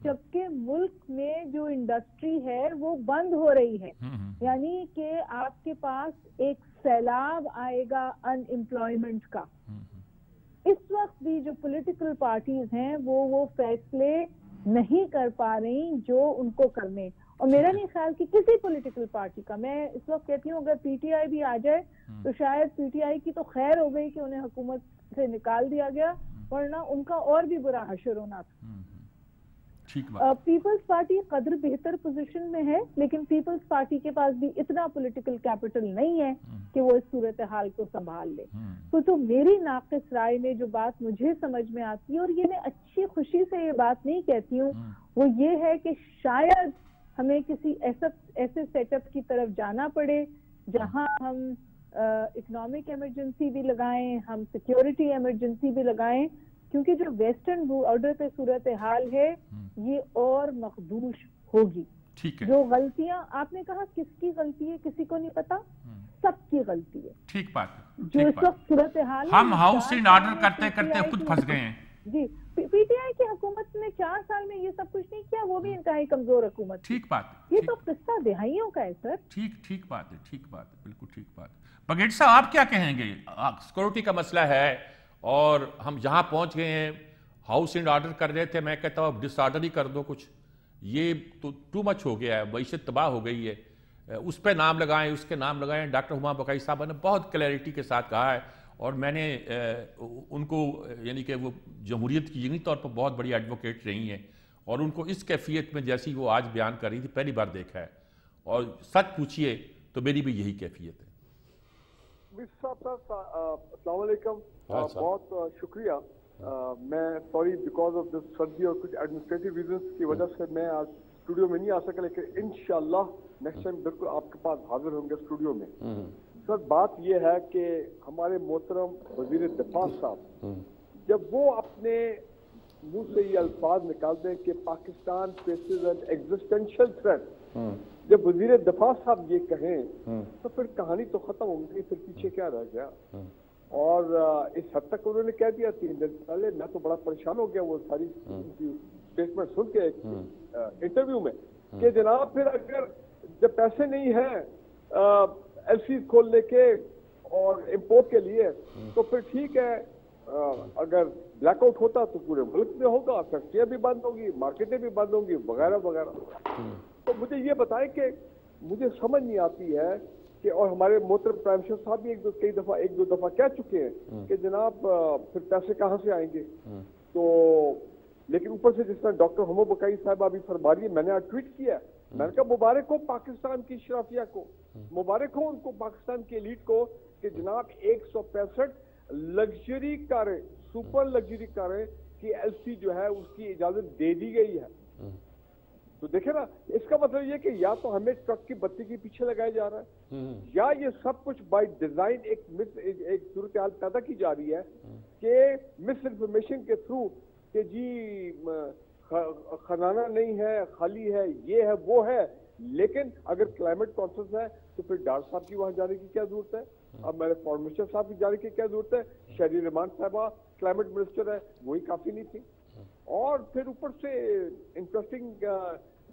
جبکہ ملک میں جو انڈسٹری ہے وہ بند ہو رہی ہے. یعنی کہ آپ کے پاس ایک سیلاب آئے گا ان امپلائمنٹ کا. اس وقت بھی جو پولیٹیکل پارٹیز ہیں وہ فیصلے نہیں کر پا رہی جو ان کو کرنے. اور میرا نہیں خیال کہ کسی پولیٹیکل پارٹی کا, میں اس وقت کہتی ہوں اگر پی ٹی آئی بھی آ جائے تو شاید پی ٹی آئی کی تو خیر ہو گئی کہ انہیں حکومت سے نکال دیا گیا, ورنہ ان کا اور بھی برا حشر ہونا تھا. پیپلز پارٹی قدر بہتر پوزیشن میں ہے, لیکن پیپلز پارٹی کے پاس بھی اتنا پولیٹیکل کیپٹل نہیں ہے کہ وہ اس صورتحال کو سنبھال لے. تو میری ناقص رائے میں جو بات مجھے سمجھ میں آتی ہے, اور یہ میں اچھی خوشی سے یہ بات نہیں کہتی ہوں, وہ یہ ہے کہ شاید ہمیں کسی ایسے سیٹ اپ کی طرف جانا پڑے جہاں ہم اکنامک ایمرجنسی بھی لگائیں, ہم سیکیورٹی ایمرجنسی بھی لگائیں, کیونکہ جو ویسٹرن آرڈر پہ صورتحال ہے یہ اور مخدوش ہوگی. جو غلطیاں آپ نے کہا کس کی غلطی ہے کسی کو نہیں پتا, سب کی غلطی ہے. ٹھیک بات ہے. جو اس وقت صورتحال ہم ہاؤس اینڈ آرڈر کرتے کرتے خود پھنس گئے ہیں. جی, پی ٹی آئی کی حکومت نے 4 سال میں یہ سب کچھ نہیں کیا, وہ بھی انتہائی کمزور حکومت. ٹھیک بات ہے. یہ تو قصہ دہائیوں کا ہے سر. ٹھیک بات ہے. بالکل ٹھیک بات. بگیٹ صاحب آپ کیا کہیں گے؟ سیکورٹی کا مسئلہ ہے اور ہم جہاں پہنچ گئے ہیں, ہاؤس اینڈ آرڈر کر رہے تھے, میں کہتا ہوں اب ڈس آرڈر ہی کر دو کچھ. یہ تو ٹو مچ ہو گیا ہے, معیشت تباہ ہو گئی ہے. اس پہ نام لگائیں, اس کے نام لگائیں. ڈاکٹر ہما بقائی صاحبہ نے بہت کلیئرٹی کے ساتھ کہا ہے, اور میں نے ان کو یعنی کہ وہ جمہوریت کی یقینی طور پر بہت بڑی ایڈوکیٹ رہی ہیں, اور ان کو اس کیفیت میں جیسی وہ آج بیان کر رہی تھی پہلی بار دیکھا ہے. اور سچ پوچھیے تو میری بھی یہی کیفیت ہے. السلام علیکم, بہت شکریہ. میں سوری بیکاز آف دس سردی اور کچھ ایڈمنسٹریٹو ریزنس کی وجہ سے میں آج اسٹوڈیو میں نہیں آ سکا, لیکن انشاءاللہ نیکسٹ ٹائم بالکل آپ کے پاس حاضر ہوں گے اسٹوڈیو میں. سر بات یہ ہے کہ ہمارے محترم وزیر دفاع صاحب جب وہ اپنے منہ سے یہ الفاظ نکالتے ہیں کہ Pakistan faces an existential threat, جب وزیر دفاع صاحب یہ کہیں تو پھر کہانی تو ختم ہو گئی, پھر پیچھے کیا رہ گیا. اور اس حد تک انہوں نے کہہ دیا 3 دن پہلے, میں تو بڑا پریشان ہو گیا وہ ساری اسٹیٹمنٹ سن کے ایک انٹرویو میں, کہ جناب پھر اگر جب پیسے نہیں ہیں ایل سیز کھولنے کے اور امپورٹ کے لیے تو پھر ٹھیک ہے, اگر بلیک آؤٹ ہوتا تو پورے ملک میں ہوگا, فیکٹریاں بھی بند ہوگی, مارکیٹیں بھی بند ہوں گی, وغیرہ وغیرہ. تو مجھے یہ بتائیں کہ مجھے سمجھ نہیں آتی ہے کہ, اور ہمارے محترم پرائم منسٹر صاحب بھی ایک دو دفعہ کہہ چکے ہیں کہ جناب پھر پیسے کہاں سے آئیں گے. تو لیکن اوپر سے جس طرح ڈاکٹر ہما بقائی صاحبہ ابھی فرما رہی ہے, میں نے آج ٹویٹ کیا, میں نے کہا مبارک ہو پاکستان کی شرافیہ کو, مبارک ہو ان کو, پاکستان کی ایلیٹ کو, کہ جناب 165 لگژری کاریں, سپر لگژری کاریں کی ایل سی جو ہے اس کی اجازت دے دی گئی ہے. تو دیکھیں نا, اس کا مطلب یہ کہ یا تو ہمیں ٹرک کی بتی کے پیچھے لگایا جا رہا ہے, یا یہ سب کچھ بائی ڈیزائن ایک صورتحال پیدا کی جا رہی ہے کہ مس انفارمیشن کے تھرو کہ جی خزانہ نہیں ہے, خالی ہے, یہ ہے, وہ ہے. لیکن اگر کلائمیٹ کانفرنس ہے تو پھر ڈار صاحب کی وہاں جانے کی کیا ضرورت ہے, اب میرے فارن منسٹر صاحب کی جانے کی کیا ضرورت ہے, شہری رحمان صاحبہ کلائمیٹ منسٹر ہے, وہی کافی نہیں تھی. اور پھر اوپر سے انٹرسٹنگ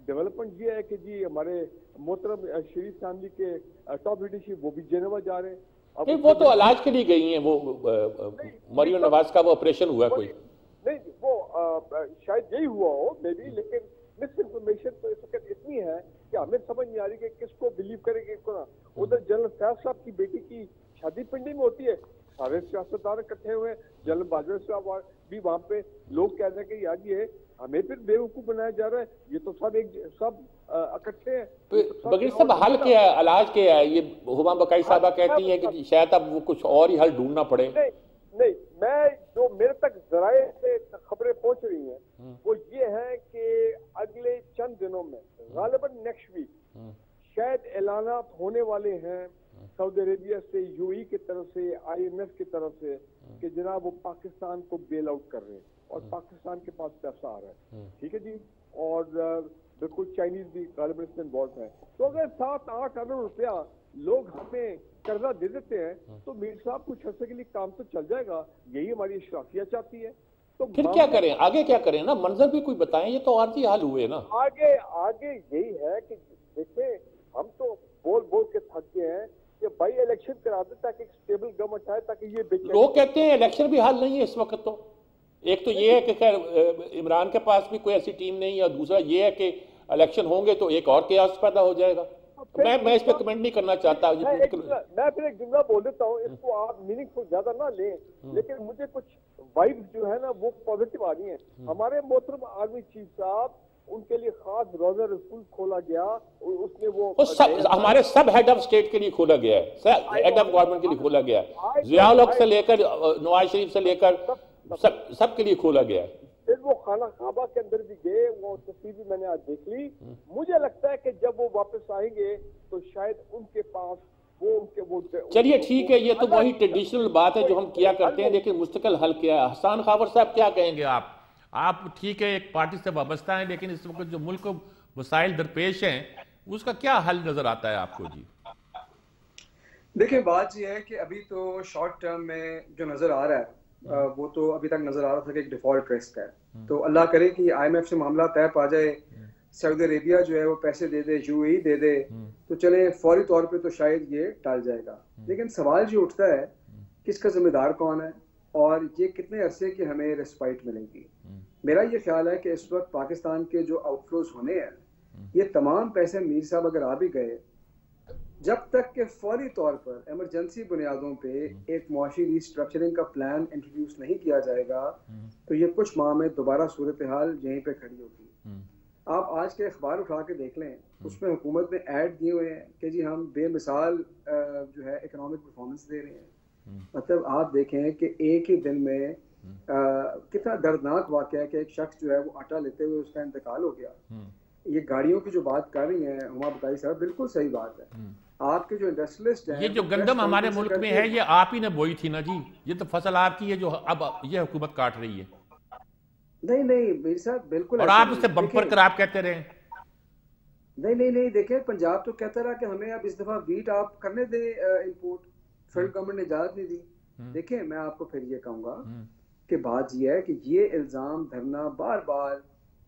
ڈیولپمنٹ یہ ہے کہ جی ہمارے محترم شریف فیملی کے ٹاپ لیڈرشپ وہ بھی جنیوا جا رہے ہیں. وہ تو علاج کے لیے گئی ہیں, وہ مریم نواز کا وہ آپریشن ہوا کوئی نہیں, وہ شاید یہی ہوا ہو مے بی, لیکن مس انفارمیشن تو اس وقت اتنی ہے کہ ہمیں سمجھ نہیں آ رہی کہ کس کو بلیو کرے گی, کس کو نہ. ادھر جنرل فیاض صاحب کی بیٹی کی شادی پنڈی میں ہوتی ہے, سارے سیاستدار اکٹھے ہوئے, جنرل باجوہ صاحب بھی وہاں پہ, لوگ کہتے ہیں کہ یار یہ ہمیں پھر بیوقوف بنایا جا رہا ہے, یہ تو سب اکٹھے ہیں. بغیر سب حل کیا ہے, علاج کیا ہے, یہ ہما بقائی صاحبہ کہتی ہیں کہ شاید اب وہ کچھ اور ہی حل ڈھونڈنا پڑے. نہیں, میں جو میرے تک ذرائع سے خبریں پہنچ رہی ہیں وہ یہ ہے کہ اگلے چند دنوں میں غالباً نیکسٹ ویک شاید اعلانات ہونے والے ہیں سعودی عربیہ سے, یو ای کی طرف سے, آئی ایم ایف کی طرف سے, کہ جناب وہ پاکستان کو بیل آؤٹ کر رہے ہیں اور پاکستان کے پاس پیسہ آ رہا ہے. ٹھیک ہے جی, اور بالکل چائنیز بھی غالباً اس میں انوالو ہیں. تو اگر 7-8 ارب روپیہ لوگ ہمیں قرضہ دے دیتے ہیں تو میر صاحب کچھ عرصے کے لیے کام تو چل جائے گا, یہی ہماری اشرافیہ چاہتی ہے. تو پھر کیا کریں, آگے کیا کریں نا, منظر بھی کوئی بتائیں, یہ تو عارضی حل ہوئے نا. آگے یہی ہے کہ دیکھیں ہم تو بول کے تھک گئے ہیں کہ بھائی الیکشن کرا دیں تاکہ ایک سٹیبل گورنمنٹ آئے, تاکہ یہ لوگ کہتے ہیں الیکشن بھی حل نہیں ہے اس وقت. تو ایک تو یہ ہے کہ خیر عمران کے پاس بھی کوئی ایسی ٹیم نہیں, اور دوسرا یہ ہے کہ الیکشن ہوں گے تو ایک اور قیاس پیدا ہو جائے گا. میں اس پہ کمنٹ نہیں کرنا چاہتا. میں پھر ایک جملہ بول دیتا ہوں, اس کو آپ میننگ فل زیادہ نہ لیں, لیکن مجھے کچھ وائبز جو ہے نا وہ پازیٹیو آ رہی ہیں. ہمارے محترم آرمی چیف صاحب, ان کے لیے خاص روزہ رسول کھولا گیا, اس نے وہ ہمارے سب ہیڈ آف اسٹیٹ کے لیے کھولا گیا ہے, ہیڈ آف گورنمنٹ کے لیے کھولا گیا ہے, ضیاء الحق سے لے کر نواز شریف سے لے کر سب کے لیے کھولا گیا ہے. پھر وہ خانہ کعبہ کے اندر بھی گئے, وہ تصویر بھی میں نے آج دیکھ لی. مجھے لگتا ہے کہ جب وہ واپس آئیں گے تو شاید ان کے پاس وہ چلیے ٹھیک ہے, یہ تو وہی ٹریڈیشنل بات ہے جو ہم کیا کرتے ہیں, لیکن مستقل حل کیا ہے. حسان خاور صاحب کیا کہیں گے آپ ٹھیک ہے ایک پارٹی سے وابستہ ہیں, لیکن اس وقت جو ملک کو مسائل درپیش ہیں اس کا کیا حل نظر آتا ہے آپ کو؟ جی دیکھیں بات یہ ہے کہ ابھی تو شارٹ ٹرم میں جو نظر آ رہا ہے وہ تو ابھی تک نظر آ رہا تھا کہ ایک ڈیفالٹ رسک ہے. تو اللہ کرے کہ آئی ایم ایف سے معاملہ طے پا جائے, سعودی عربیہ جو ہے وہ پیسے دے دے, یو اے ای دے دے, تو چلے فوری طور پہ تو شاید یہ ٹال جائے گا. لیکن سوال جو اٹھتا ہے کہ اس کا ذمہ دار کون ہے اور یہ کتنے عرصے کی ہمیں ریسپائٹ ملے گی. میرا یہ خیال ہے کہ اس وقت پاکستان کے جو آؤٹ فلوز ہونے ہیں یہ تمام پیسے میر صاحب اگر آ بھی گئے, جب تک کہ فوری طور پر ایمرجنسی بنیادوں پہ ایک معاشی ری اسٹرکچرنگ کا پلان انٹروڈیوس نہیں کیا جائے گا تو یہ کچھ ماہ میں دوبارہ صورتحال یہیں پہ کھڑی ہوگی. آپ آج کے اخبار اٹھا کے دیکھ لیں, اس میں حکومت نے ایڈ دیے ہوئے ہیں کہ جی ہم بے مثال جو ہے اکنامک پرفارمنس دے رہے ہیں. مطلب آپ دیکھیں کہ ایک ہی دن میں کتنا دردناک واقعہ ہے کہ ایک شخص جو ہے وہ آٹا لیتے ہوئے اس کا انتقال ہو گیا. یہ گاڑیوں کی جو بات کر رہی ہیں ہما بکائی صاحب, بالکل صحیح بات ہے. آپ کے جو انڈسٹریلسٹ ہیں, یہ جو گندم ہمارے ملک میں ہے یہ آپ ہی نے بوئی تھی نا جی, یہ تو فصل آپ کی ہے جو اب یہ حکومت کاٹ رہی ہے. نہیں میر صاحب بالکل, اور آپ اسے بمپر کر آپ کہتے رہے. نہیں دیکھیں پنجاب تو کہتا رہا کہ ہمیں اب اس دفعہ ویٹ آپ کرنے دیں امپورٹ, فیڈرل گورنمنٹ نے اجازت نہیں دی. دیکھیں میں آپ کو پھر یہ کہوں گا کہ بات یہ ہے کہ یہ الزام دھرنا بار بار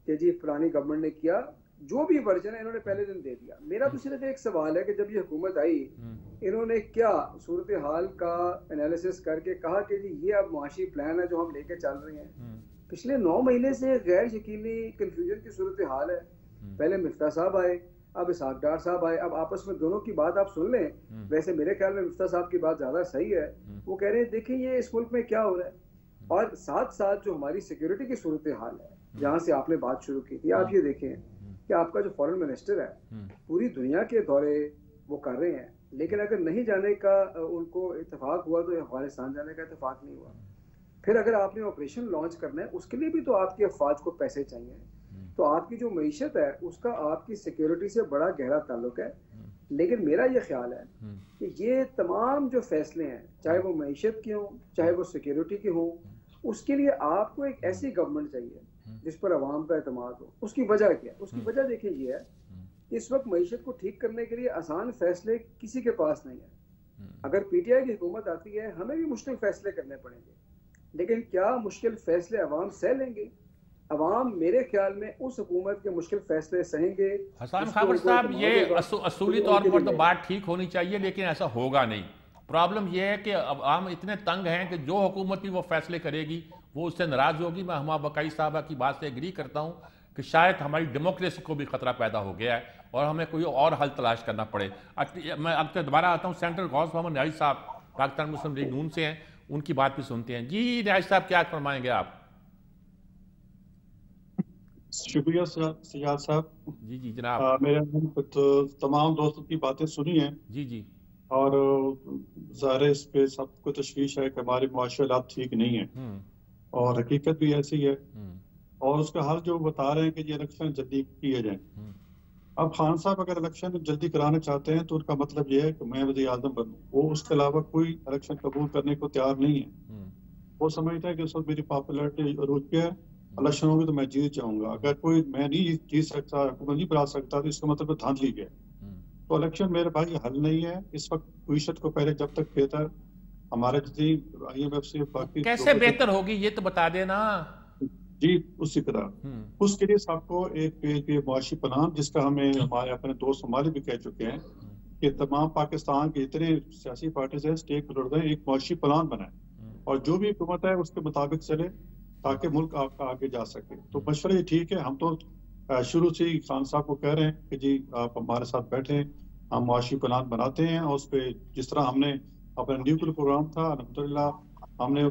کہ جی پرانی گورنمنٹ نے کیا, جو بھی ورژن ہے انہوں نے پہلے دن دے دیا. میرا تو صرف ایک سوال ہے کہ جب یہ حکومت آئی انہوں نے کیا صورتحال کا انالیسس کر کے کہا کہ جی یہ اب معاشی پلان ہے جو ہم لے کے چل رہے ہیں. پچھلے 9 مہینے سے غیر یقینی کنفیوژن کی صورتحال ہے. پہلے مفتاح صاحب آئے, اب اسحاق ڈار صاحب آئے, اب آپس میں دونوں کی بات آپ سن لیں. ویسے میرے خیال میں مفتاح صاحب کی بات زیادہ صحیح ہے. وہ کہہ رہے ہیں دیکھیں یہ اس ملک میں کیا ہو رہا ہے, اور ساتھ ساتھ جو ہماری سیکیورٹی کی صورتحال ہے جہاں سے آپ نے بات شروع کی تھی, آپ یہ دیکھیں کہ آپ کا جو فارن منسٹر ہے پوری دنیا کے دورے وہ کر رہے ہیں, لیکن اگر نہیں جانے کا ان کو اتفاق ہوا تو افغانستان جانے کا اتفاق نہیں ہوا. پھر اگر آپ نے آپریشن لانچ کرنا ہے اس کے لیے بھی تو آپ کی افواج کو پیسے چاہیے. تو آپ کی جو معیشت ہے اس کا آپ کی سیکیورٹی سے بڑا گہرا تعلق ہے. لیکن میرا یہ خیال ہے کہ یہ تمام جو فیصلے ہیں چاہے وہ معیشت کے ہوں چاہے وہ سیکیورٹی کے ہوں, اس کے لیے آپ کو ایک ایسی گورنمنٹ چاہیے جس پر عوام کا اعتماد ہو. اس کی وجہ کیا ہے؟ اس کی وجہ دیکھیں یہ ہے کہ اس وقت معیشت کو ٹھیک کرنے کے لیے آسان فیصلے کسی کے پاس نہیں ہے. اگر پی ٹی آئی کی حکومت آتی ہے ہمیں بھی مشکل فیصلے کرنے پڑیں گے, لیکن کیا مشکل فیصلے عوام سہ لیں گے؟ عوام میرے خیال میں اس حکومت کے مشکل فیصلے سہیں گے. حسان خاور صاحب یہ اصولی طور پر تو بات ٹھیک ہونی چاہیے, لیکن ایسا ہوگا نہیں. پرابلم یہ ہے کہ عوام اتنے تنگ ہیں کہ جو حکومت بھی وہ فیصلے کرے گی وہ اس سے ناراض ہوگی. میں ہما بقائی صاحبہ کی بات سے ایگری کرتا ہوں کہ شاید ہماری ڈیموکریسی کو بھی خطرہ پیدا ہو گیا ہے اور ہمیں کوئی اور حل تلاش کرنا پڑے. میں اب سے دوبارہ آتا ہوں سینٹر غوث محمد نیازی صاحب پاکستان مسلم لیگ نون سے ہیں, ان کی بات بھی سنتے ہیں. جی نیازی صاحب کیا فرمائیں گے آپ؟ شکریہ سجاد صاحب. جی جناب. میرے تمام دوستوں کی باتیں سنی ہیں. جی اور ظاہر اس پہ سب کو تشویش ہے کہ ہمارے معاشی حالات ٹھیک نہیں ہیں, اور حقیقت بھی ایسی ہے. اور اس کا حل جو بتا رہے ہیں کہ یہ الیکشن جلدی کیے جائیں. اب خان صاحب اگر الیکشن جلدی کرانا چاہتے ہیں تو ان کا مطلب یہ ہے کہ میں وزیر اعظم بنوں. وہ اس کے علاوہ کوئی الیکشن قبول کرنے کو تیار نہیں ہے. وہ سمجھتا ہے کہ اس وقت میری پاپولیرٹی عروج پہ ہے, الیکشن ہوگی تو میں جیت جاؤں گا. اگر کوئی میں نہیں جیت سکتا, حکومت نہیں بنا سکتا, تو اس کا مطلب دھاندلی ہے. تو الیکشن میرے بھائی حل نہیں ہے اس وقت. معیشت کو پہلے جب تک بہتر ہمارے آئی ایم ایف سے باقی کیسے بہتر ہوگی یہ تو بتا دینا. جی اسی طرح اس کے لیے سب کو ایک معاشی پلان، جس کا ہمیں ہمارے اپنے دوست ہمارے بھی کہہ چکے ہیں کہ تمام پاکستان کے جتنے سیاسی پارٹیز ہیں، اسٹیک ہولڈر ہیں، ایک معاشی پلان بنائیں اور جو بھی حکومت ہے اس کے مطابق چلے تاکہ ملک آپ کا آگے جا سکے. تو مشورہ یہ ٹھیک ہے. ہم تو شروع سے ہی خان صاحب کو کہہ رہے ہیں کہ جی آپ ہمارے ساتھ بیٹھیں، ہم معاشی پلان بناتے ہیں اور اس پہ جس طرح ہم نے اپنا نیوکل پروگرام تھا الحمدللہ ہم نے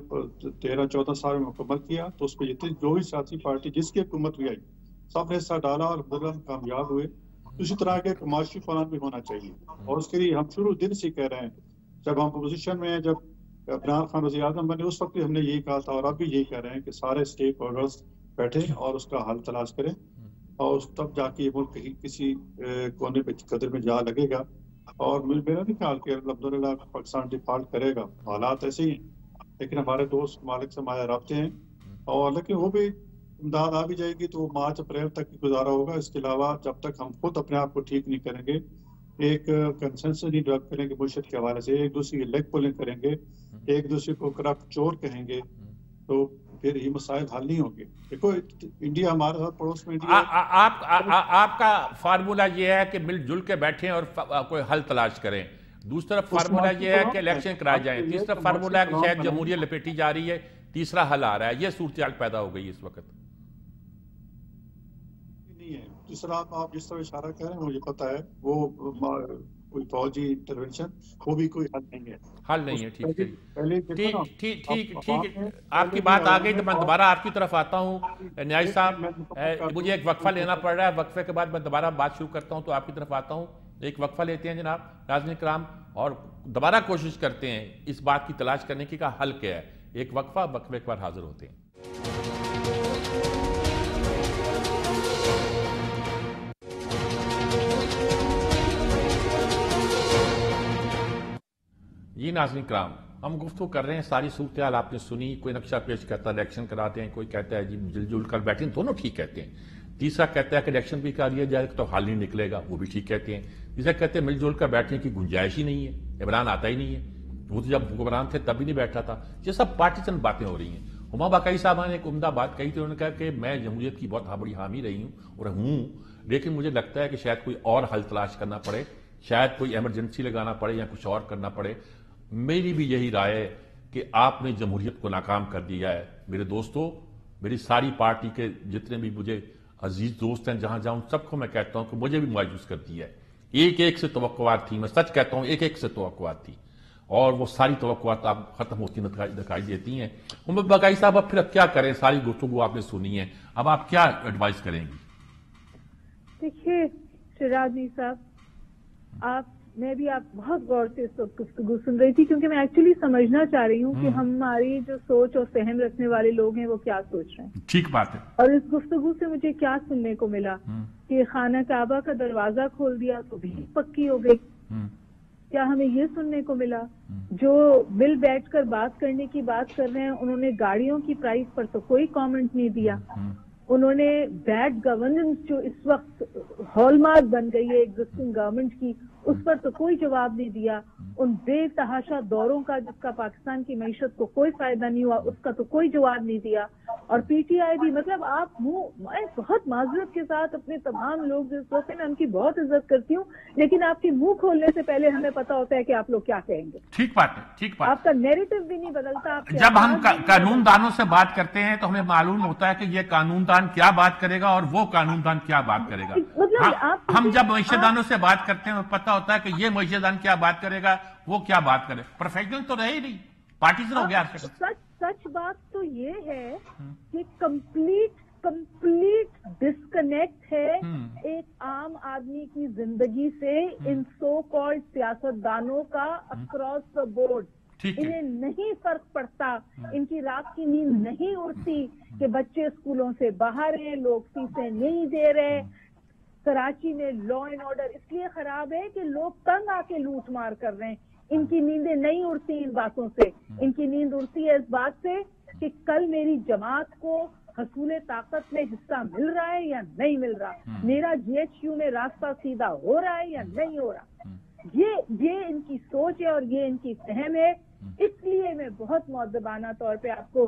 13-14 سال میں مکمل کیا. تو اس پہ جتنی جو بھی سیاسی پارٹی جس کی حکومت بھی آئی سب نے حصہ ڈالا اور الحمدللہ کامیاب ہوئے. اسی طرح کے معاشی پلان بھی ہونا چاہیے اور اس کے لیے ہم شروع دن سے کہہ رہے ہیں. جب ہم اپوزیشن میں ہیں، جب عمران خان وزیر اعظم بنے، اس وقت بھی ہم نے یہی کہا تھا اور اب بھی یہی کہہ رہے ہیں کہ سارے اسٹیک ہولڈرز بیٹھیں اور اس کا حل تلاش کریں اور تب جا کے یہ ملک کسی کونے پہ قدر میں جا لگے گا. اور میرا نہیں خیال کہ الحمدللہ پاکستان ڈیفالٹ کرے گا. حالات ایسے ہی ہیں لیکن ہمارے دوست ممالک سے ہمارے رابطے ہیں اور لیکن وہ بھی امداد آ بھی جائے گی تو مارچ اپریل تک گزارا ہوگا. اس کے علاوہ جب تک ہم خود اپنے آپ کو ٹھیک نہیں کریں گے، ایک کنسنسس نہیں ڈیولپ کریں گے معیشت کے حوالے سے، ایک دوسرے کی لیگ پولنگ کریں گے، ایک دوسرے کو کرپٹ چور کہیں گے، تو پھر یہ مسائل حل نہیں ہوں گے. دیکھو انڈیا ہمارے ساتھ پڑوس میں انڈیا آپ کا فارمولہ یہ ہے کہ مل جل کے بیٹھیں اور کوئی حل تلاش کریں. دوسرا فارمولہ یہ ہے کہ الیکشن کرائے جائیں. تیسرا فارمولہ ہے کہ شاید جمہوریت لپیٹی جا رہی ہے. تیسرا حل آ رہا ہے. یہ صورتحال پیدا ہو گئی اس وقت. نہیں ہے تیسرا. آپ جس طرح اشارہ کر رہے ہیں مجھے پتا ہے وہ کوئی فوجی انٹرونشن وہ بھی کوئی حل نہیں ہے. حل نہیں ہے. ٹھیک ٹھیک. آپ کی بات آ گئی تو میں دوبارہ آپ کی طرف آتا ہوں. نیاز صاحب مجھے ایک وقفہ لینا پڑ رہا ہے. وقفے کے بعد میں دوبارہ بات شروع کرتا ہوں تو آپ کی طرف آتا ہوں. ایک وقفہ لیتے ہیں جناب ناظرین کرام اور دوبارہ کوشش کرتے ہیں اس بات کی تلاش کرنے کی کہ حل کیا ہے. ایک وقفہ کے بعد حاضر ہوتے ہیں. جی ناظرین کرام، ہم گفتگو کر رہے ہیں. ساری صورتحال آپ نے سنی. کوئی نقشہ پیش کرتا ہے الیکشن کراتے ہیں، کوئی کہتا ہے جی مل جل کر بیٹھیں. دونوں ٹھیک کہتے ہیں. تیسرا کہتا ہے کہ الیکشن بھی کر لیا جائے تو حل نہیں نکلے گا، وہ بھی ٹھیک کہتے ہیں. تیسرا کہتے ہیں مل جل کر بیٹھنے کی گنجائش ہی نہیں ہے، عمران آتا ہی نہیں ہے. وہ تو جب حکمران تھے تب بھی نہیں بیٹھا تھا. یہ سب پارٹیشن باتیں ہو رہی ہیں. ہما باقائی صاحبہ نے ایک عمدہ بات کہی تھی. انہوں نے کہا کہ میں جمہوریت کی بہت بڑی حامی رہی ہوں لیکن مجھے لگتا ہے کہ شاید کوئی اور حل تلاش کرنا پڑے، شاید کوئی ایمرجنسی لگانا پڑے یا کچھ اور کرنا پڑے. میری بھی یہی رائے ہے کہ آپ نے جمہوریت کو ناکام کر دیا ہے. میرے دوستوں، میری ساری پارٹی کے جتنے بھی مجھے عزیز دوست ہیں جہاں جہاں، سب کو میں کہتا ہوں کہ مجھے بھی مایوس کر دیا ہے. ایک سے توقعات تھی. میں سچ کہتا ہوں ایک سے توقعات تھی اور وہ ساری توقعات آپ ختم ہوتی دکھائی دیتی ہیں. باقائی صاحب اب پھر کیا کریں؟ ساری گفتگو آپ نے سنی ہے، اب آپ کیا ایڈوائز کریں گی؟ دیکھیے شیرازی صاحب، میں بھی آپ بہت غور سے اس وقت گفتگو سن رہی تھی کیونکہ میں ایکچولی سمجھنا چاہ رہی ہوں کہ ہماری جو سوچ اور فہم رکھنے والے لوگ ہیں وہ کیا سوچ رہے ہیں. ٹھیک بات ہے. اور اس گفتگو سے مجھے کیا سننے کو ملا کہ خانہ کعبہ کا دروازہ کھول دیا تو بھی پکی ہو گئی. کیا ہمیں یہ سننے کو ملا جو مل بیٹھ کر بات کرنے کی بات کر رہے ہیں انہوں نے گاڑیوں کی پرائس پر تو کوئی کامنٹ نہیں دیا. انہوں نے بیڈ گورننس جو اس وقت ہال مارک بن گئی ہے ایگزسٹنگ گورنمنٹ کی، اس پر تو کوئی جواب نہیں دیا. ان بے تحاشا دوروں کا جس کا پاکستان کی معیشت کو کوئی فائدہ نہیں ہوا اس کا تو کوئی جواب نہیں دیا. اور پی ٹی آئی بھی، مطلب آپ میں بہت معذرت کے ساتھ اپنے تمام لوگ جس وقت میں ان کی بہت عزت کرتی ہوں لیکن آپ کے منہ کھولنے سے پہلے ہمیں پتا ہوتا ہے کہ آپ لوگ کیا کہیں گے. ٹھیک بات ہے. ٹھیک بات. آپ کا نیریٹو بھی نہیں بدلتا. جب ہم قانون دانوں سے بات کرتے ہیں تو ہمیں معلوم ہوتا ہے کہ یہ قانون دان کیا بات کرے گا اور وہ قانون دان کیا بات کرے گا. ہم جب معیشت دانوں سے بات کرتے ہیں پتا ہوتا ہے کہ یہ معیشت دان کیا بات کرے گا، وہ کیا بات کرے. پروفیشنل تو رہے ہی نہیں، پارٹیزن ہو گیا. سچ بات تو یہ ہے کہ کمپلیٹ ڈسکنیکٹ ہے ایک عام آدمی کی زندگی سے ان سو کالڈ سیاست دانوں کا اکراس دا بورڈ. انہیں نہیں فرق پڑتا، ان کی رات کی نیند نہیں اڑتی کہ بچے اسکولوں سے باہر ہیں، لوگ فیسیں نہیں دے رہے. کراچی میں لا اینڈ آرڈر اس لیے خراب ہے کہ لوگ تنگ آ کے لوٹ مار کر رہے ہیں. ان کی نیندیں نہیں اڑتی ان باتوں سے. ان کی نیند اڑتی ہے اس بات سے کہ کل میری جماعت کو حصول طاقت میں حصہ مل رہا ہے یا نہیں مل رہا، میرا جی ایچ یو میں راستہ سیدھا ہو رہا ہے یا نہیں ہو رہا. یہ ان کی سوچ ہے اور یہ ان کی فہم ہے. اس لیے میں بہت مؤدبانہ طور پہ آپ کو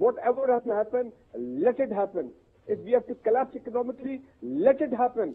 whatever has to happen, let it happen. If we have to collapse economically, let it happen.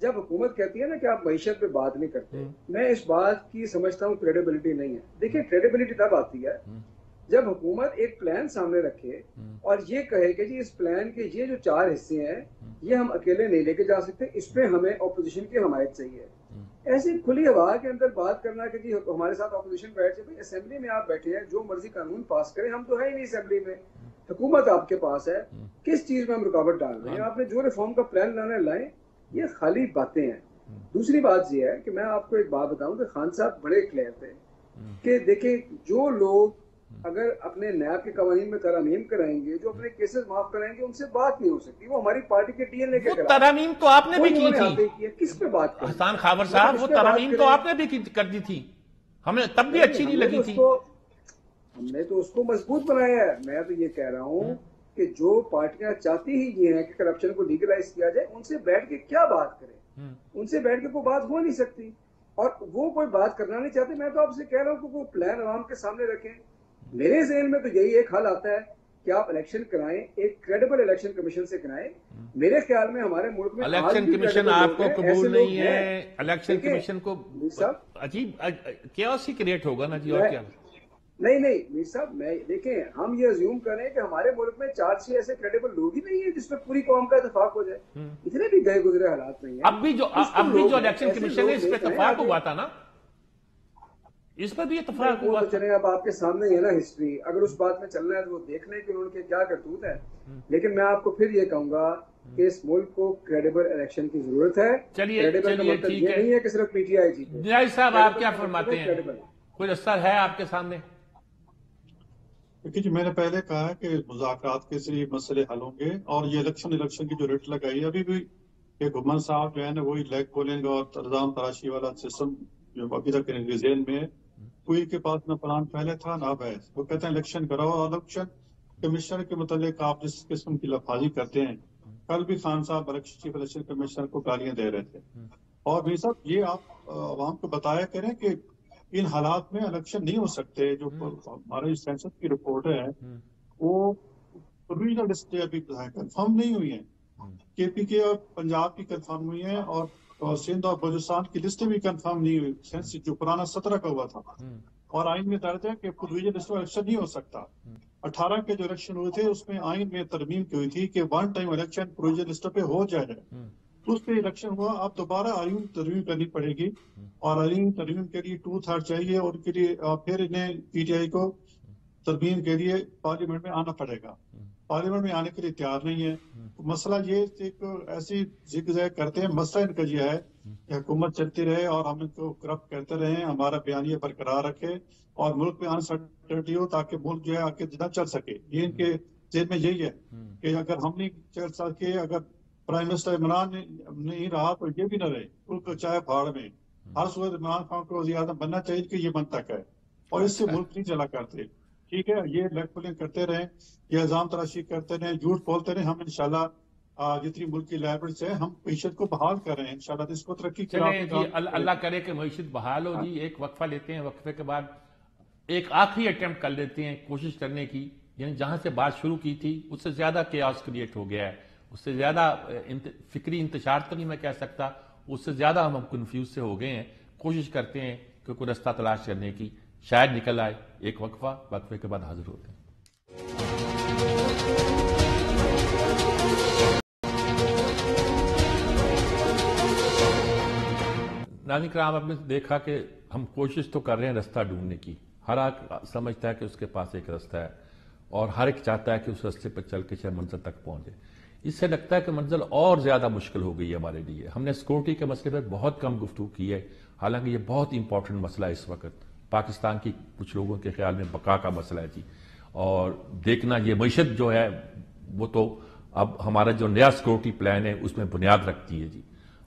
جب حکومت کہتی ہے نا کہ آپ معیشت پہ بات نہیں کرتے، میں اس بات کی سمجھتا ہوں کریڈیبلٹی نہیں ہے. دیکھیں کریڈیبلٹی تب آتی ہے جب حکومت ایک پلان سامنے رکھے اور یہ کہے کہ جی اس پلان کے یہ جو 4 حصے ہیں یہ ہم اکیلے نہیں لے کے جا سکتے، اس پہ ہمیں اپوزیشن کی حمایت چاہیے. ایسی کھلی ہوا کے اندر بات کرنا کہ جی ہمارے ساتھ اپوزیشن بیٹھ جائے. اسمبلی میں آپ بیٹھے ہیں، جو مرضی قانون پاس کریں، ہم تو ہے ہی نہیں اسمبلی میں، حکومت آپ کے پاس ہے. کس چیز میں ہم رکاوٹ ڈال رہے ہیں؟ آپ نے جو ریفارم کا پلان لانا ہے لائیں، یہ خالی باتیں ہیں. دوسری بات یہ ہے کہ میں آپ کو ایک بات بتاؤں کہ خان صاحب بڑے کلیئر تھے کہ دیکھیں جو لوگ اگر اپنے نیب کے قوانین میں ترامیم کرائیں گے، جو اپنے کیسز معاف کرائیں گے، ان سے بات نہیں ہو سکتی. وہ ہماری پارٹی کے ڈی این اے کے خلاف. ترامیم تو آپ نے بھی کی تھی کس پہ بات کریں؟ احسان خاور صاحب، وہ ترامیم تو آپ نے بھی کر دی تھی، ہمیں تب بھی اچھی نہیں لگی تھی. ہم نے تو اس کو مضبوط بنایا ہے. میں تو یہ کہہ رہا ہوں کہ جو پارٹیاں چاہتی ہی یہ ہیں کہ کرپشن کو لیگلائز کیا جائے، ان سے بیٹھ کے کیا بات کریں؟ ان سے بیٹھ کے کوئی بات ہو نہیں سکتی، اور وہ کوئی بات کرنا نہیں چاہتے. میں تو آپ سے کہہ رہا ہوں کہ وہ پلان عوام کے سامنے رکھیں. میرے ذہن میں تو یہی ایک حل آتا ہے کہ آپ الیکشن کرائیں، ایک کریڈیبل الیکشن کمیشن سے کرائیں. میرے خیال میں ہمارے ملک میں الیکشن کمیشن آپ کو قبول نہیں ہے؟ الیکشن کمیشن کو عجیب کیوس ہی کریٹ ہوگا نا جی، اور کیا؟ نہیں میر صاحب، میں دیکھیں ہم یہ ازیوم کریں کہ ہمارے ملک میں 4-6 ایسے کریڈیبل لوگ ہی نہیں ہیں جس پہ پوری قوم کا اتفاق ہو جائے. اتنے بھی گئے گزرے حالات نہیں ہیں. اب بھی جو الیکشن کمیشن ہے اس پہ اتفاق ہوا تھا نا، اس پر بھی اتفاق ہوا تھا. چلے اب آپ کے سامنے ہے نا ہسٹری، اگر اس بات میں چلنا ہے تو وہ دیکھ لیں کہ ان کے کیا کرتوت ہے. لیکن میں آپ کو پھر یہ کہوں گا کہ اس ملک کو کریڈیبل الیکشن کی ضرورت ہے. چلیے ٹھیک ہے، نہیں ہے کہ صرف پی ٹی آئی جیتے. نیاز صاحب آپ کیا فرماتے ہیں؟ کوئی اثر ہے آپ کے سامنے؟ دیکھیے جی، میں نے پہلے کہا کہ مذاکرات کے ذریعے مسئلے حل ہوں گے، اور یہ الیکشن کی جو ریٹ لگائی ہے ابھی بھی کہ گھمن صاحب جو ہے نا وہی لیگ پولنگ اور الزام تراشی والا سسٹم جو ابھی تک ذہن میں ہے. کوئی کے پاس نہ پلان پہلے تھا نہ اب ہے. وہ کہتے ہیں الیکشن کراؤ، اور الیکشن کمشنر کے متعلق آپ جس قسم کی لفاظی کرتے ہیں، کل بھی خان صاحب چیف الیکشن کمشنر کو گالیاں دے رہے تھے. اور بھی صاحب یہ آپ عوام کو بتایا کریں کہ ان حالات میں الیکشن نہیں ہو سکتے. جو ہمارے سینسس کی رپورٹ ہے وہ ریجنل لسٹیں ابھی کنفرم نہیں ہوئی ہیں. کے پی کے اور پنجاب کی کنفرم ہوئی ہیں، اور سندھ اور بلوچستان کی لسٹیں بھی کنفرم نہیں ہوئی. سینسس جو پرانا 17 کا ہوا تھا، اور آئین میں درج ہے کہ ریجنل لسٹ میں الیکشن نہیں ہو سکتا. 18 کے جو الیکشن ہوئے تھے اس میں آئین میں ترمیم کی ہوئی تھی کہ 1 ٹائم الیکشن ریجنل لسٹ پہ ہو جائے. اس پہ الیکشن ہوا. اب دوبارہ آئین ترمیم کرنی پڑے گی، اور آئین ترمیم کے لیے 2/3 چاہیے، اور ان کے لیے پھر انہیں پی ٹی آئی کو ترمیم کے لیے پارلیمنٹ میں آنا پڑے گا. پارلیمنٹ میں آنے کے لیے تیار نہیں ہے. مسئلہ یہ ایک ایسی زگ زیگ کرتے ہیں. مسئلہ ان کا یہ ہے کہ حکومت چلتی رہے اور ہم ان کو کرپٹ کرتے رہے، ہمارا بیانیہ برقرار رکھے، اور ملک میں انسرٹنٹی ہو تاکہ ملک جو ہے آگے نہ چل سکے. یہ ان کے ذہن میں یہی ہے کہ اگر ہم نہیں چل سکے، اگر پرائم منسٹر عمران نہیں رہا تو یہ بھی نہ رہے. ملک کو چاہے بھاڑ میں، ہر صورت عمران خان کو وزیر اعظم بننا چاہیے کہ یہ منطق ہے، اور اس سے ملک نہیں چلا کرتے. ٹھیک ہے، یہ لیگ پولنگ کرتے رہیں، یہ الزام تراشی کرتے رہیں، جھوٹ بولتے رہیں. ہم انشاءاللہ جتنی ملک کی لائبریریز ہے ہم معیشت کو بحال کر رہے ہیں انشاءاللہ. اس کو ترقی اللہ کرے کہ معیشت بحال ہو. جی ایک وقفہ لیتے ہیں، وقفے کے بعد ایک آخری اٹیمپٹ کر لیتے ہیں کوشش کرنے کی. یعنی جہاں سے بات شروع کی تھی اس سے زیادہ کیاس کریٹ ہو گیا ہے، اس سے زیادہ فکری انتشار تو نہیں میں کہہ سکتا، اس سے زیادہ ہم کنفیوز سے ہو گئے ہیں. کوشش کرتے ہیں کہ کوئی رستہ تلاش کرنے کی، شاید نکل آئے. ایک وقفے کے بعد حاضر ہوتے ہیں. ناظرین کرام، آپ نے دیکھا کہ ہم کوشش تو کر رہے ہیں رستہ ڈھونڈنے کی. ہر ایک سمجھتا ہے کہ اس کے پاس ایک رستہ ہے، اور ہر ایک چاہتا ہے کہ اس رستے پر چل کے شاید منزل تک پہنچے. اس سے لگتا ہے کہ منزل اور زیادہ مشکل ہو گئی ہے ہمارے لیے. ہم نے سیکورٹی کے مسئلے پر بہت کم گفتگو کی ہے، حالانکہ یہ بہت امپورٹنٹ مسئلہ ہے اس وقت. پاکستان کی کچھ لوگوں کے خیال میں بقا کا مسئلہ ہے جی. اور دیکھنا یہ معیشت جو ہے وہ تو اب ہمارا جو نیا سیکورٹی پلان ہے اس میں بنیاد رکھتی ہے جی.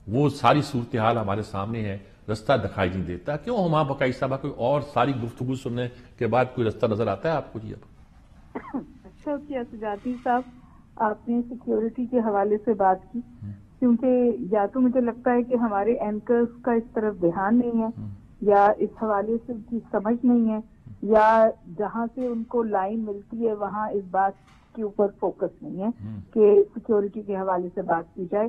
وہ ساری صورتحال ہمارے سامنے ہے، رستہ دکھائی نہیں دیتا. کیوں ہما بقائی صاحبہ کوئی اور ساری گفتگو سننے کے بعد کوئی رستہ نظر آتا ہے آپ کو جی؟ اب اچھا کیا سجاتی صاحب آپ نے سیکیورٹی کے حوالے سے بات کی، کیونکہ یا تو مجھے لگتا ہے کہ ہمارے اینکرز کا اس طرف دھیان نہیں ہے، یا اس حوالے سے ان کی سمجھ نہیں ہے، یا جہاں سے ان کو لائن ملتی ہے وہاں اس بات کے اوپر فوکس نہیں ہے کہ سیکیورٹی کے حوالے سے بات کی جائے.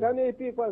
AP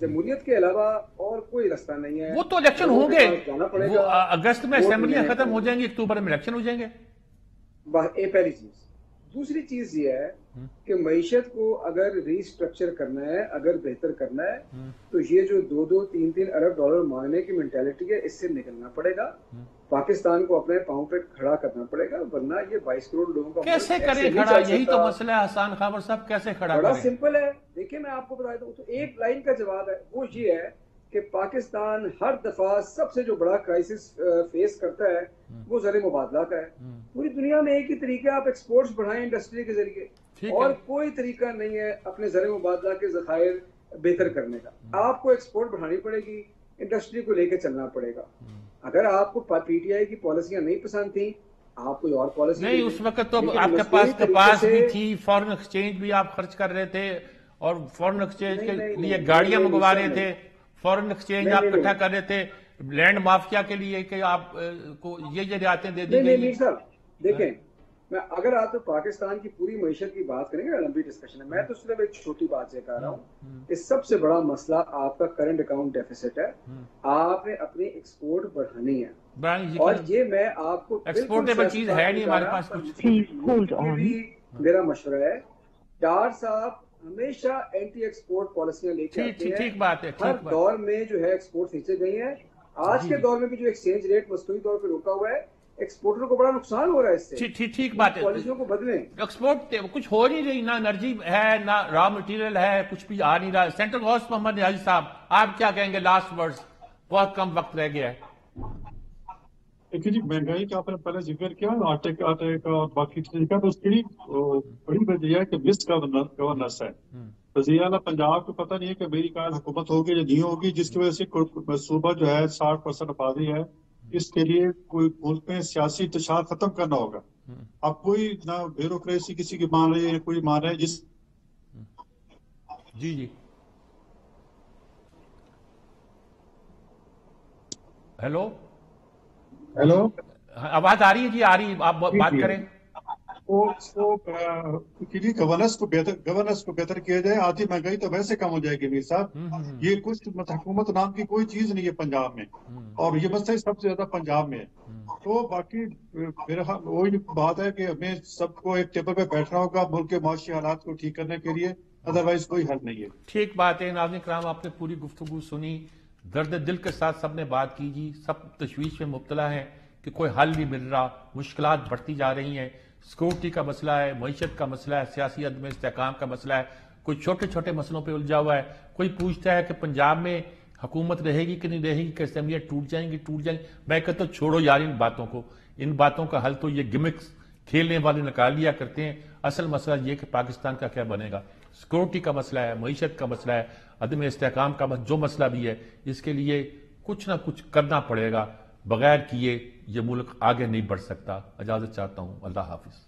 جمہوریت کے علاوہ اور کوئی راستہ نہیں ہے. وہ تو الیکشن ہوں گے, جانا پڑے وہ گا, اگست میں اسمبلیاں ختم ہو جائیں گی, اکتوبر میں الیکشن ہو جائیں گے. پہلی چیز. دوسری چیز یہ ہے کہ معیشت کو اگر ری اسٹرکچر کرنا ہے, اگر بہتر کرنا ہے, تو یہ جو 2-3 ارب ڈالر مانگنے کی مینٹیلٹی ہے, اس سے نکلنا پڑے گا. پاکستان کو اپنے پاؤں پہ کھڑا کرنا پڑے گا, ورنہ یہ 22 کروڑ لوگوں کا کیسے کرے کھڑا؟ یہی تو مسئلہ ہے حسان خاور صاحب, کیسے کھڑا کریں؟ بڑا سمپل ہے. دیکھیں میں آپ کو بتا دوں تو ایک لائن کا جواب ہے, وہ یہ ہے کہ پاکستان ہر دفعہ سب سے جو بڑا کرائسس فیس کرتا ہے وہ زر مبادلہ کا ہے. پوری دنیا میں ایک ہی طریقہ, آپ ایکسپورٹس بڑھائیں انڈسٹری کے ذریعے, اور کوئی طریقہ نہیں ہے اپنے زر مبادلہ کے ذخائر بہتر کرنے کا. آپ کو ایکسپورٹ بڑھانی پڑے گی, انڈسٹری کو لے کے چلنا پڑے گا. اگر آپ کو پی ٹی آئی کی پالیسیاں نہیں پسند تھیں, آپ کوئی اور پالیسی نہیں, اس وقت تو آپ کے پاس کپاس بھی تھی, فورن ایکسچینج بھی آپ خرچ کر رہے تے, اور فورن ایکسچینج کے لیے گاڑیاں منگوا رہے تھے, فورن ایکسچینج آپ اکٹھا کر رہے تھے لینڈ مافیا کے لیے کہ آپ کو یہ رعایتیں دے دی گئی. نہیں صاحب دیکھیں, میں اگر آپ تو پاکستان کی پوری معیشت کی بات کریں گے, لمبی ڈسکشن ہے, میں تو صرف ایک چھوٹی بات سے کہہ رہا ہوں کہ سب سے بڑا مسئلہ آپ کا کرنٹ اکاؤنٹ ڈیفیسٹ ہے. آپ نے اپنی ایکسپورٹ بڑھانی ہے, اور یہ میں آپ کو ایکسپورٹیبل چیز ہے نہیں ہمارے پاس کچھ. میرا مشورہ ہے, ڈار صاحب ہمیشہ اینٹی ایکسپورٹ پالیسیاں لے کے آتے ہیں. ٹھیک بات ہے. ہر دور میں جو ہے ایکسپورٹ نیچے گئی ہیں. آج کے دور میں بھی جو ایکسچینج ریٹ مصنوعی طور پہ روکا ہوا ہے, ایکسپورٹر کو بڑا نقصان ہو رہا ہے اس سے. ٹھیک بات ہے, پالیسیوں کو بدلیں. ایکسپورٹ کچھ ہو نہیں رہی, نہ انرجی ہے نہ را مٹیریل ہے, کچھ بھی آ نہیں رہا. سینٹرل غوث محمد نیازی صاحب, آپ کیا کہیں گے؟ لاسٹ ورڈز, بہت کم وقت رہ گیا ہے. دیکھیے جی, مہنگائی کا آپ نے پہلے ذکر کیا, آٹے کا اور باقی چیز کا, تو اس کی بڑی وجہ ہے کہ مس گورننس ہے. وزیر اعلیٰ پنجاب کو پتہ نہیں ہے کہ میری کار حکومت ہوگی یا نہیں ہوگی, جس کی وجہ سے صوبہ جو ہے 60% آبادی ہے. اس کے لیے کوئی ملک میں سیاسی انتشار ختم کرنا ہوگا. اب کوئی نہ بیوروکریسی کسی کی مان رہی ہے, کوئی مان رہے ہیں جس جی ہیلو آواز آ رہی ہے؟ جی آ رہی ہے, آپ بات کریں. گورننس کو بہتر کیا جائے. آدھی مہنگائی تو ویسے کم ہو جائے گی میر صاحب. یہ کچھ حکومت نام کی کوئی چیز نہیں ہے پنجاب میں, اور یہ مسئلہ سب سے زیادہ پنجاب میں ہے. تو باقی میرا وہی بات ہے کہ ہمیں سب کو ایک ٹیبل پہ بیٹھنا ہوگا ملک کے معاشی حالات کو ٹھیک کرنے کے لیے, ادروائز کوئی حل نہیں ہے. ٹھیک بات ہے. ناظرین کرام, آپ نے پوری گفتگو سنی, درد دل کے ساتھ سب نے بات کی جی. سب تشویش میں مبتلا ہیں کہ کوئی حل نہیں مل رہا, مشکلات بڑھتی جا رہی ہیں. سیکورٹی کا مسئلہ ہے, معیشت کا مسئلہ ہے, سیاسی عدم استحکام کا مسئلہ ہے, کوئی چھوٹے چھوٹے مسئلوں پہ الجھا ہوا ہے. کوئی پوچھتا ہے کہ پنجاب میں حکومت رہے گی کہ نہیں رہے گی, کہ اسمبلیاں ٹوٹ جائیں گی. میں کہتا ہوں چھوڑو یار ان باتوں کو. ان باتوں کا حل تو یہ گمکس کھیلنے والے نکال لیا کرتے ہیں. اصل مسئلہ یہ کہ پاکستان کا کیا بنے گا. سیکورٹی کا مسئلہ ہے, معیشت کا مسئلہ ہے, عدم استحکام کا جو مسئلہ بھی ہے, اس کے لیے کچھ نہ کچھ کرنا پڑے گا. بغیر کیے یہ ملک آگے نہیں بڑھ سکتا. اجازت چاہتا ہوں, اللہ حافظ.